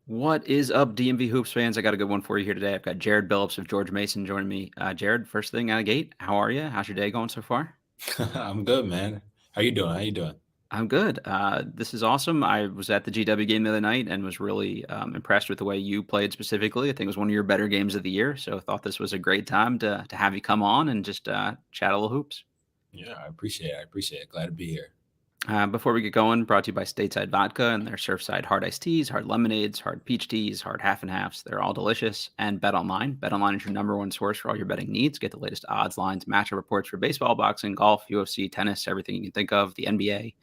What is up, DMV Hoops fans? I got a good one for you here today. I've got Jared Billups of George Mason joining me. Jared, first thing out of gate, how are you? How's your day going so far? I'm good, man. How you doing? How you doing? I'm good. This is awesome. I was at the GW game the other night and was really impressed with the way you played specifically. I think it was one of your better games of the year. So I thought this was a great time to have you come on and just chat a little hoops. Yeah, I appreciate it. I appreciate it. Glad to be here. Before we get going, brought to you by Stateside Vodka and their Surfside hard iced teas, hard lemonades, hard peach teas, hard half and halves. They're all delicious. And BetOnline. BetOnline is your number one source for all your betting needs. Get the latest odds, lines, matchup reports for baseball, boxing, golf, UFC, tennis, everything you can think of, the NBA.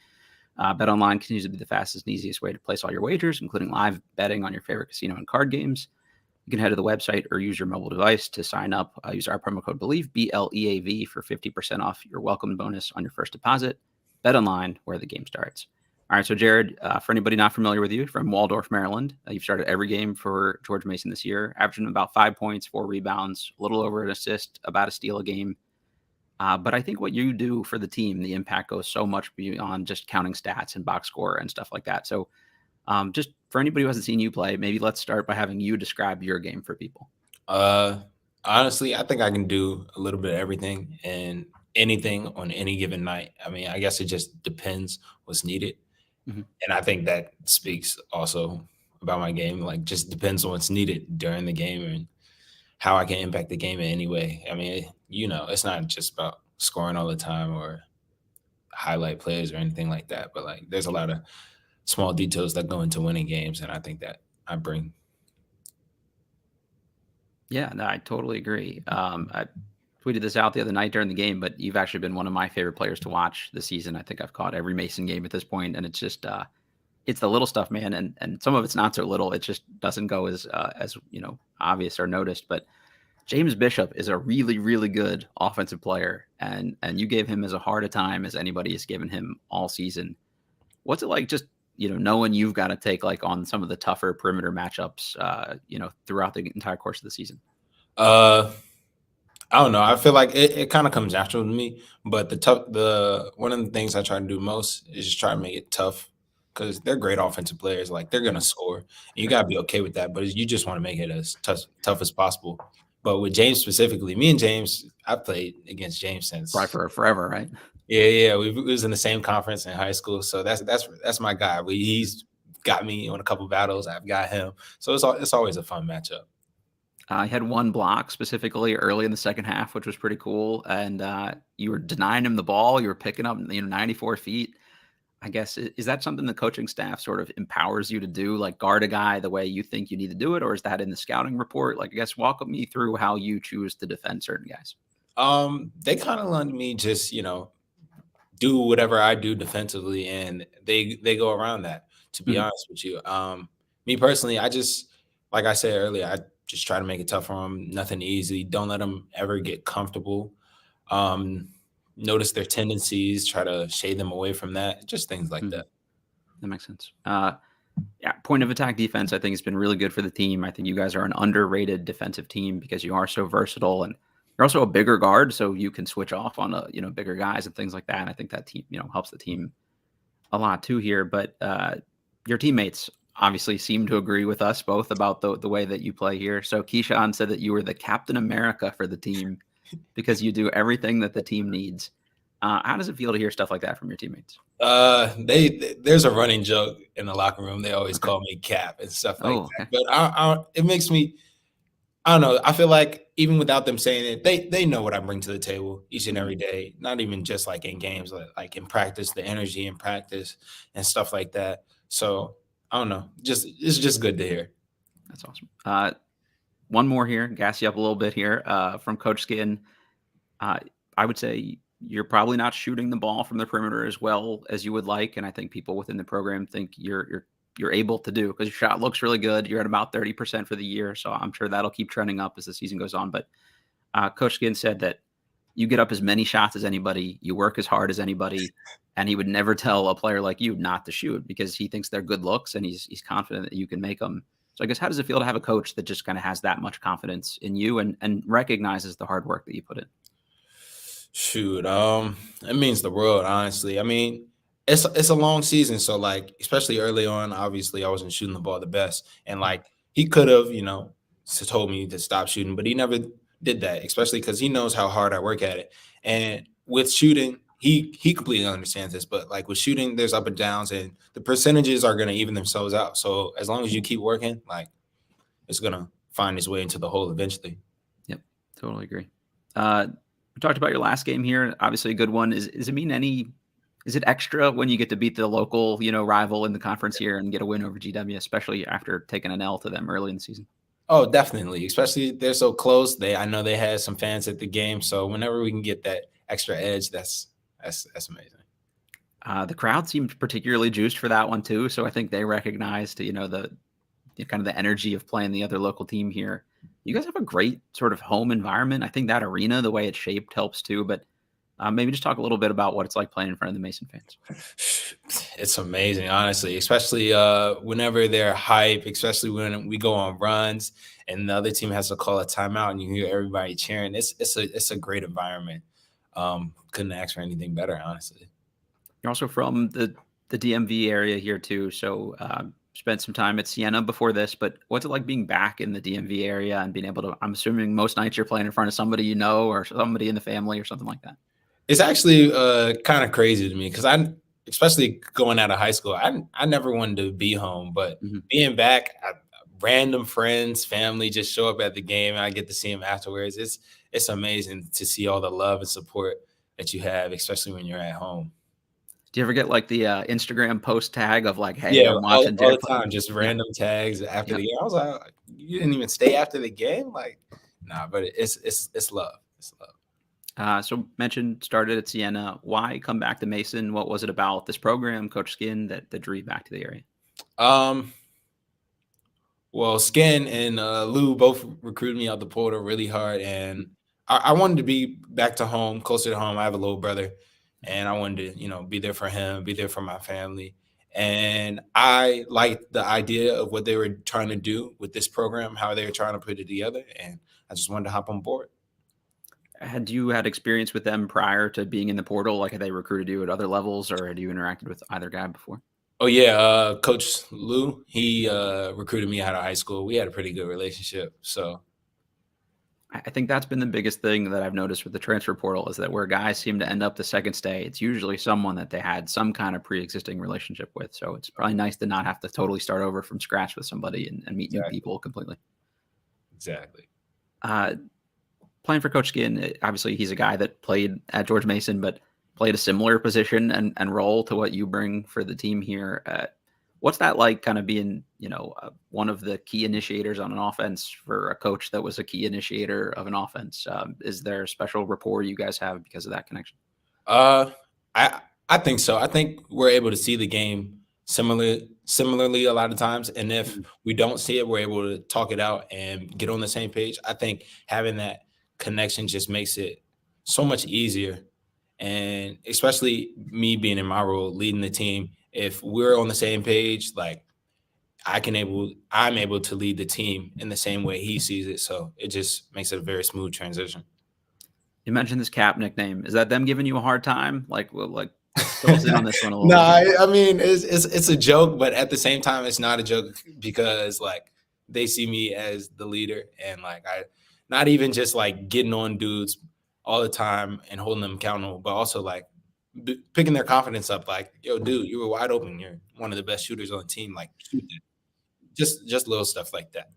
BetOnline continues to be the fastest and easiest way to place all your wagers, including live betting on your favorite casino and card games. You can head to the website or use your mobile device to sign up. Use our promo code BELIEVE, BLEAV, for 50% off your welcome bonus on your first deposit. Bet online where the game starts. All right, so Jared, for anybody not familiar with you, from Waldorf, Maryland, you've started every game for George Mason this year, averaging about 5 points, 4 rebounds, a little over an assist, about a steal a game. But I think what you do for the team, the impact goes so much beyond just counting stats and box score and stuff like that. So just for anybody who hasn't seen you play, maybe let's start by having you describe your game for people. Uh, Honestly, I think I can do a little bit of everything and anything on any given night. I mean, I guess it just depends what's needed, Mm-hmm. and I think that speaks also about my game. Like, just depends on what's needed during the game and how I can impact the game in any way. I mean, it's not just about scoring all the time or highlight plays or anything like that, but like, there's a lot of small details that go into winning games, and I think that I bring. Yeah, no, I totally agree. I tweeted this out the other night during the game, but you've actually been one of my favorite players to watch this season. I think I've caught every Mason game at this point, and it's just it's the little stuff, man, and some of it's not so little. It just doesn't go as obvious or noticed. But James Bishop is a really really good offensive player, and you gave him as hard a time as anybody has given him all season. What's it like just knowing you've got to take like on some of the tougher perimeter matchups, throughout the entire course of the season? Uh, I don't know. I feel like it kind of comes natural to me, but the one of the things I try to do most is just try to make it tough because they're great offensive players. Like, they're gonna score, and you gotta be okay with that. But you just want to make it as tough as possible. But with James specifically, me and James, I played against James Probably since. for forever, right? Yeah, we was in the same conference in high school, so that's my guy. He's got me on a couple battles. I've got him, so it's always a fun matchup. I had one block specifically early in the second half, which was pretty cool. And you were denying him the ball. You were picking up, 94 feet. I guess, is that something the coaching staff sort of empowers you to do, like guard a guy the way you think you need to do it? Or is that in the scouting report? Like, I guess, walk me through how you choose to defend certain guys. They kind of let me just do whatever I do defensively, and they go around that. To be Mhm. honest with you, me personally, I just, like I said earlier, I just try to make it tough for them. Nothing easy. Don't let them ever get comfortable. Um, Notice their tendencies. Try to shade them away from that. Just things like Mhm. that. That makes sense. Yeah, point of attack defense, I think, has been really good for the team. I think you guys are an underrated defensive team because you are so versatile and you're also a bigger guard, so you can switch off on bigger guys and things like that. And I think that team, helps the team a lot too here. But your teammates obviously seem to agree with us both about the way that you play here. So Keyshawn said that you were the Captain America for the team because you do everything that the team needs. How does it feel to hear stuff like that from your teammates? There's a running joke in the locker room. They always Okay. call me Cap and stuff like Oh, that. okay. But it makes me. I don't know. I feel like even without them saying it, they know what I bring to the table each and Mhm. every day. Not even just like in games, like in practice, the energy in practice and stuff like that. So I don't know. Just it's just good to hear. That's awesome. One more here, gas you up a little bit here, from Coach Skinn. Uh, I would say you're probably not shooting the ball from the perimeter as well as you would like, and I think people within the program think you're able to do because your shot looks really good. You're at about 30% for the year, so I'm sure that'll keep trending up as the season goes on. But Coach Skinn said that you get up as many shots as anybody, you work as hard as anybody, and he would never tell a player like you not to shoot because he thinks they're good looks and he's confident that you can make them. So I guess how does it feel to have a coach that just kind of has that much confidence in you and recognizes the hard work that you put in? Shoot, it means the world, honestly. I mean, it's a long season. So like, especially early on, obviously I wasn't shooting the ball the best. And like he could have, told me to stop shooting, but he never did that, especially because he knows how hard I work at it. And with shooting, he completely understands this, but like with shooting, there's up and downs and the percentages are gonna even themselves out. So as long as you keep working, like it's gonna find its way into the hole eventually. Yep, totally agree. We talked about your last game here. Obviously, a good one. Is it mean any? Is it extra when you get to beat the local, rival in the conference here and get a win over GW, especially after taking an L to them early in the season? Oh, definitely. Especially they're so close. I know they had some fans at the game, so whenever we can get that extra edge, that's amazing. The crowd seemed particularly juiced for that one too, so I think they recognized, the kind of the energy of playing the other local team here. You guys have a great sort of home environment. I think that arena, the way it's shaped, helps too. But maybe just talk a little bit about what it's like playing in front of the Mason fans. It's amazing, honestly, especially whenever they're hype, especially when we go on runs and the other team has to call a timeout and you hear everybody cheering. It's a great environment. Couldn't ask for anything better, honestly. You're also from the DMV area here too, so spent some time at Siena before this. But what's it like being back in the DMV area and being able to? I'm assuming most nights you're playing in front of somebody you know or somebody in the family or something like that. It's actually kind of crazy to me because especially going out of high school, I never wanted to be home, but being back, random friends, family just show up at the game and I get to see them afterwards. It's amazing to see all the love and support that you have, especially when you're at home. Do you ever get like the Instagram post tag of like, "Hey, Yeah, I'm watching all Jared the time, just random tags after Yep. the game. I was like, you didn't even stay after the game? Like, nah, but it's love. It's love. So mentioned started at Siena. Why come back to Mason? What was it about this program, Coach Skinn, that drew you back to the area? Well, Skinn and Lou both recruited me out the portal really hard, and I wanted to be back to home, closer to home. I have a little brother, and I wanted to, be there for him, be there for my family. And I liked the idea of what they were trying to do with this program, how they were trying to put it together, and I just wanted to hop on board. Had you had experience with them prior to being in the portal? Like, had they recruited you at other levels, or had you interacted with either guy before? Oh yeah, Coach Lou, he recruited me out of high school. We had a pretty good relationship. So I think that's been the biggest thing that I've noticed with the transfer portal is that where guys seem to end up the second stay, it's usually someone that they had some kind of pre-existing relationship with. So it's probably nice to not have to totally start over from scratch with somebody and meet new people completely. Exactly. Playing for Coach Skinn, obviously he's a guy that played at George Mason, but played a similar position and role to what you bring for the team here. What's that like kind of being, one of the key initiators on an offense for a coach that was a key initiator of an offense? Is there a special rapport you guys have because of that connection? I think so. I think we're able to see the game similarly a lot of times. And if we don't see it, we're able to talk it out and get on the same page. I think having that connection just makes it so much easier. And especially me being in my role, leading the team, if we're on the same page, like I'm able to lead the team in the same way he sees it. So it just makes it a very smooth transition. You mentioned this Cap nickname. Is that them giving you a hard time? Fill us in on this one a little No, bit. I mean it's a joke, but at the same time, it's not a joke because like they see me as the leader and like I not even just like getting on dudes all the time and holding them accountable, but also like picking their confidence up. Like, yo, dude, you were wide open. You're one of the best shooters on the team. Like, shoot it. Just little stuff like that.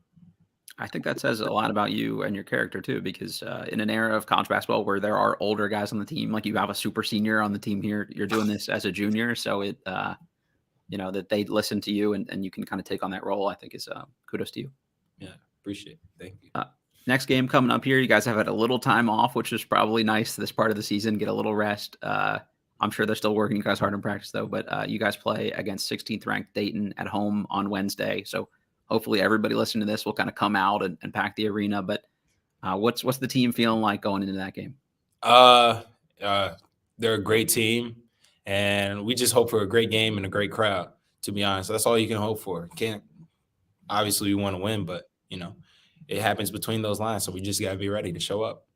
I think that says a lot about you and your character too, because in an era of college basketball where there are older guys on the team, like you have a super senior on the team here, you're doing this as a junior. So that they listen to you and you can kind of take on that role, I think is kudos to you. Yeah, appreciate it. Thank you. Next game coming up here, you guys have had a little time off, which is probably nice this part of the season, get a little rest. I'm sure they're still working you guys hard in practice though, but you guys play against 16th ranked Dayton at home on Wednesday. So hopefully everybody listening to this will kind of come out and pack the arena. But what's the team feeling like going into that game? They're a great team, and we just hope for a great game and a great crowd. To be honest, that's all you can hope for. Obviously we want to win, but it happens between those lines, so we just got to be ready to show up.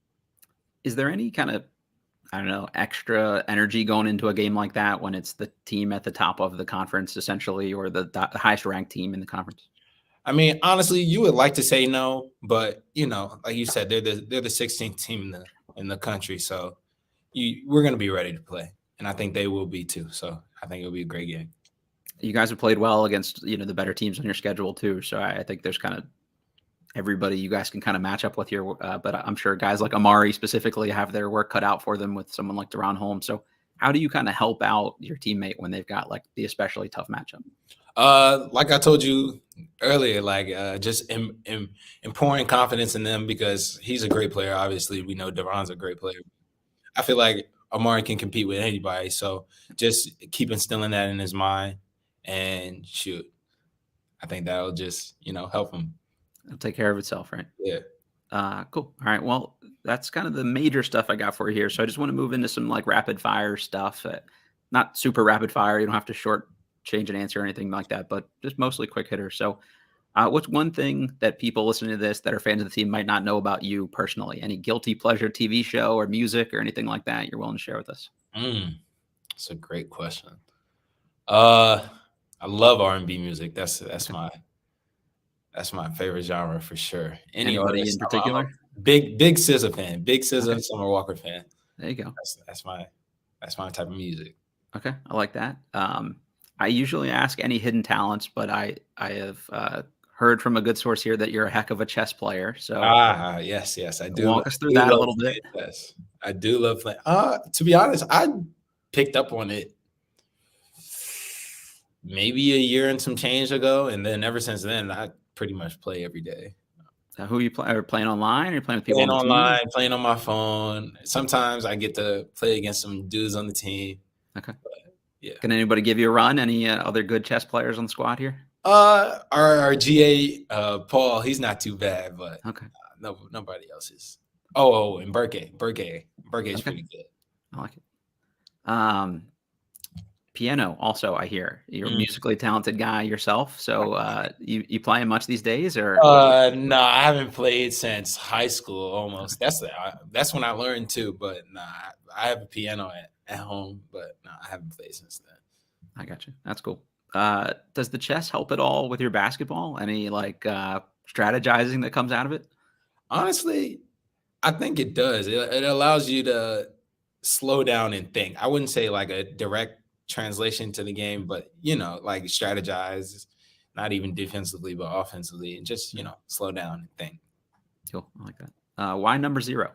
Is there any kind of I don't know, extra energy going into a game like that when it's the team at the top of the conference, essentially, or the highest ranked team in the conference? I mean, honestly, you would like to say no, but like you said, they're the 16th team in the country, so we're going to be ready to play, and I think they will be too. So I think it'll be a great game. You guys have played well against the better teams on your schedule too, so I think there's kind of everybody you guys can kind of match up with here. But I'm sure guys like Amari specifically have their work cut out for them with someone like Deron Holmes. So how do you kind of help out your teammate when they've got like the especially tough matchup? Like I told you earlier, just pouring confidence in them because he's a great player. Obviously, we know Deron's a great player. I feel like Amari can compete with anybody. So just keep instilling that in his mind and shoot. I think that'll just, help him. It'll take care of itself, right? Yeah. Cool. All right. Well, that's kind of the major stuff I got for you here. So I just want to move into some like rapid fire stuff. Not super rapid fire. You don't have to change an answer or anything like that, but just mostly quick hitter. So what's one thing that people listening to this that are fans of the team might not know about you personally? Any guilty pleasure TV show or music or anything like that you're willing to share with us? That's a great question. I love R&B music. That's my favorite genre for sure. Anybody in particular? I'm a big SZA fan. Big SZA and Summer Walker fan. There you go. That's my type of music. Okay, I like that. I usually ask any hidden talents, but I have heard from a good source here that you're a heck of a chess player. So yes, I do. Walk us through that a little bit. Yes, I do love playing. To be honest, I picked up on it maybe a year and some change ago, and then ever since then, I pretty much play every day. Who you play? Are you playing online? Or are you playing with people playing on the online, team? playing on my phone. Sometimes I get to play against some dudes on the team. Okay. But, yeah. Can anybody give you a run? Any other good chess players on the squad here? Our GA Paul, he's not too bad, but okay. Nobody else is. Oh, and Burke. Burke's pretty good. I like it. Piano also, I hear you're a musically talented guy yourself. So you playing much these days, or? No, I haven't played since high school almost. Okay. That's when I learned too. But I have a piano at home, but I haven't played since then. I got you. That's cool. Does the chess help at all with your basketball? Any like strategizing that comes out of it? Honestly, I think it does. It allows you to slow down and think. I wouldn't say like a direct translation to the game, but like strategize, not even defensively but offensively, and just slow down and think. Cool. I like that. Why number 0?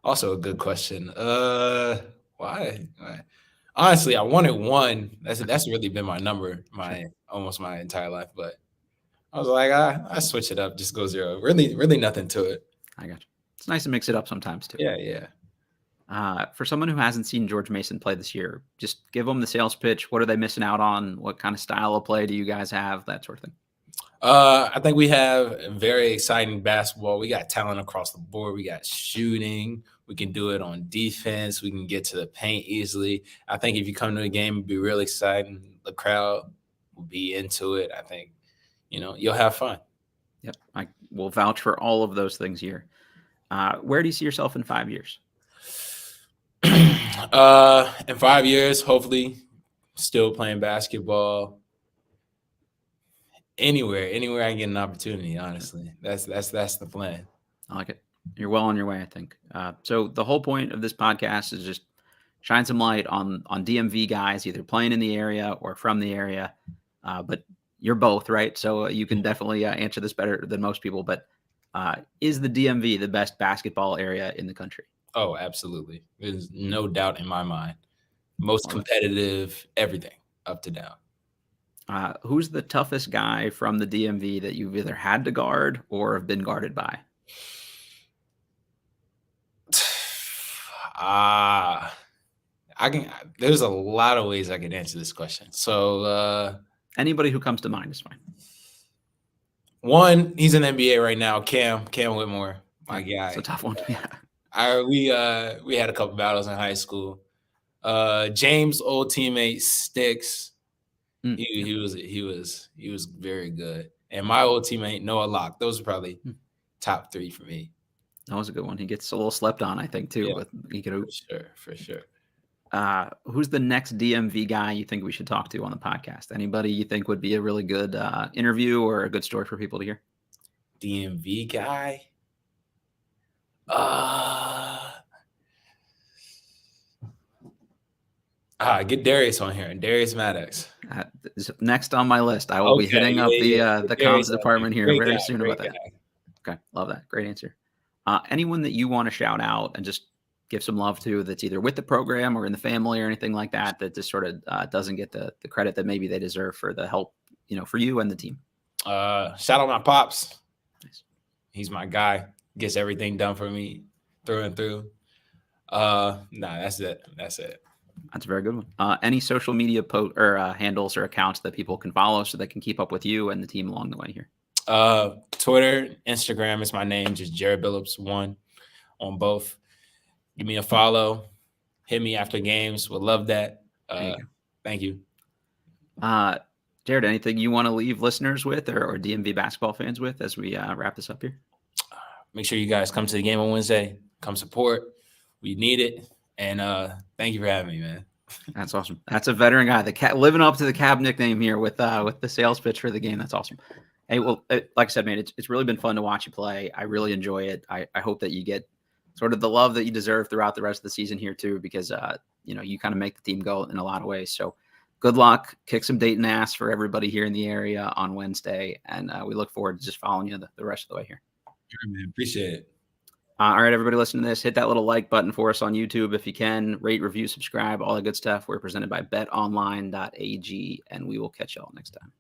Also a good question. Why? Honestly, I wanted 1. That's really been my number almost my entire life, but I was like, I switch it up, just go 0. Really nothing to it. I got you. It's nice to mix it up sometimes too. Yeah. For someone who hasn't seen George Mason play this year, just give them the sales pitch. What are they missing out on? What kind of style of play do you guys have? That sort of thing. I think we have very exciting basketball. We got talent across the board. We got shooting. We can do it on defense. We can get to the paint easily. I think if you come to the game, it'll be really exciting. The crowd will be into it. I think, you'll have fun. Yep. I will vouch for all of those things here. Where do you see yourself in 5 years? In 5 years, hopefully still playing basketball. Anywhere I can get an opportunity, honestly. That's the plan. I like it. You're well on your way, I think. So the whole point of this podcast is just shine some light on DMV guys, either playing in the area or from the area. But you're both, right? So you can definitely answer this better than most people. But is the DMV the best basketball area in the country? Oh, absolutely. There's no doubt in my mind. Most competitive, everything, up to down. Who's the toughest guy from the DMV that you've either had to guard or have been guarded by? There's a lot of ways I can answer this question. So anybody who comes to mind is fine. One, he's in the NBA right now. Cam Whitmore, my guy. It's a tough one. Yeah. We had a couple battles in high school. James' old teammate Sticks. He was very good. And my old teammate Noah Locke. Those are probably top 3 for me. That was a good one. He gets a little slept on, I think, too. Yeah, But he could. for sure. Who's the next DMV guy you think we should talk to on the podcast? Anybody you think would be a really good interview or a good story for people to hear? DMV guy. Get Darius on here. Darius Maddox. Next on my list. I will be hitting up the comms department here Great very guy, soon great about that. guy. Okay, love that. Great answer. Anyone that you want to shout out and just give some love to that's either with the program or in the family or anything like that that just sort of doesn't get the credit that maybe they deserve for the help, for you and the team? Shout out my pops. Nice. He's my guy. Gets everything done for me through and through. That's it. That's a very good one. Any social media handles or accounts that people can follow so they can keep up with you and the team along the way here? Twitter, Instagram is my name, just Jared Billups 1 on both. Give me a follow. Hit me after games. Would love that. Thank you. Jared, anything you want to leave listeners with or DMV basketball fans with as we wrap this up here? Make sure you guys come to the game on Wednesday. Come support. We need it. And thank you for having me, man. That's awesome. That's a veteran guy. Living up to the Cab nickname here with the sales pitch for the game. That's awesome. Hey, well, like I said, man, it's really been fun to watch you play. I really enjoy it. I hope that you get sort of the love that you deserve throughout the rest of the season here too, because you kind of make the team go in a lot of ways. So good luck. Kick some Dayton ass for everybody here in the area on Wednesday, and we look forward to just following you the rest of the way here. Sure, man. Appreciate it. All right, everybody listening to this, hit that little like button for us on YouTube if you can. Rate, review, subscribe, all that good stuff. We're presented by betonline.ag, and we will catch y'all next time.